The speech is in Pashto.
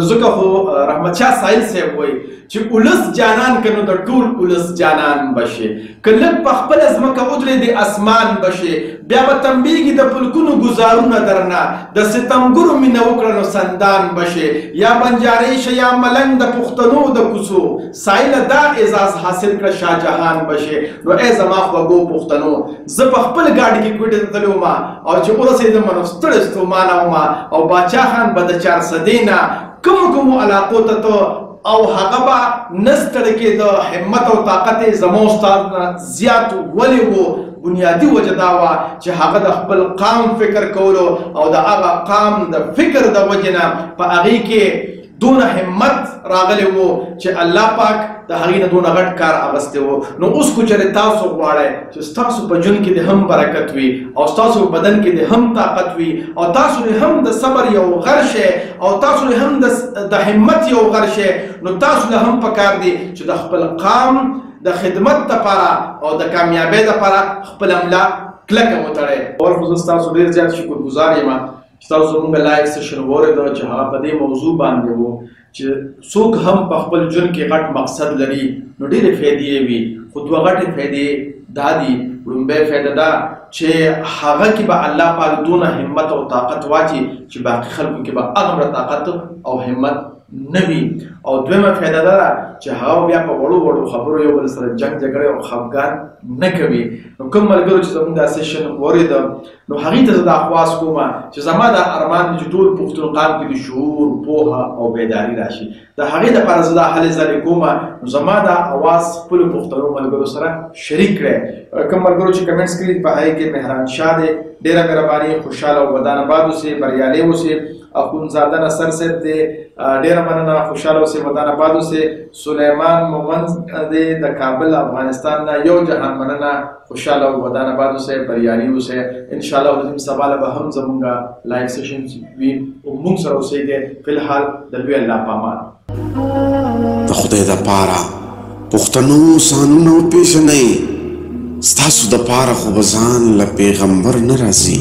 ځکه خو رحمت شاه سایل صاحب وایي چې ولس جانان که نو د ټول ولس جانان بشي، که لږ په خپله ځمکه ودرې د اسمان بشي، بیا به تنبیږي د پلکونو ګزارونه درنه، د ستمګرو مینه وکړه نو سندان بشي، یا بنجارۍ شه یا ملنګ د پښتنو د کوڅو، سایله دا اعزاز حاصل کړه شاه جهان بشي. نو ای زما خوږو پښتنو، زه په خپل ګاډي کې کوټې ته تللی وم او چې ورسېدم نو ستړی ستومانه وم او باچا خان به د 400 نه کومو علاقو ته ته او هغه به نه ستړی کېده، همت او طاقت یې زما استاد نه زیات ولې و؟ بنیادي وجه دا وه چې هغه د خپل قام فکر کولو او د هغه قام د فکر د وجې نه په هغې کې دونه همت راغلی و چې الله پاک د هغې نه دونه غټ کار اغوستی و. نو اوس کو چېرې تاسو غواړئ چې ستاسو په ژوند کې د هم برکت وي او ستاسو په بدن کې د هم طاقت وي او تاسو هم د صبر یو غر شئ او تاسو هم د همت یو غر شئ، نو تاسو له هم پکار دی چې د خپل قام د خدمت دپاره او د کامیابۍ دپاره خپله ملا کلکه وتړئ. اول خو زه ستاسو ډېر زیات شکرګزار یم چې تاسو زموږ لایق سیشن واورېده چې هغه په دې موضوع باندې و چې څوک هم په خپل ژوند کې غټ مقصد لري نو ډېرې فایدې یې وي، خو دوه غټې فایدې دا دي. لومبۍ فایده دا چې هغه کې به الله پاک دونه همت او طاقت واچي چې باقي خلکو کې به هغومره طاقت او همت نه وي. او دویمه فایده دا ده چې هغه بیا په وړو وړو خبرو یو بل سره جنګ جګړې او خفګان نه کوي. نو کوم ملګرو چې زموږ دا سیشن واورېده نو هغې ته زه دا خواست کوم چې زما دا ارمان دی چې ټول پښتون قام کې د شعور، پوهه او بیداري راشي. د هغې دپاره زه دا هلې ځلې کوم نو زما دا اواز خپلو پښتنو ملګرو سره شریک کړئ. کوم ملګرو چې کمنټس کړي په هغې کې مهران شاه دی، ډېره مهرباني، خوشحاله او ودان آباد اوسئ، بریالي اوسئ. اخونزاده نصر صاحب دی، ډېره مننه، خوشحاله اوسئ، ودان آباد اوسئ. سلیمان مومند دی د کابل افغانستان نه، یو جهان مننه، خوشحاله او ودان آباد اوسئ، بریالي اوسئ. انشاءالله العظیم سبا له به هم زموږ لایف سیشن وي او موږ سره اوسئ. فی الحال د لوی الله په امان. د خدای دپاره پښتنو سانونه وپېژنئ، ستاسو دپاره خو به ځان له پیغمبر نه راځي.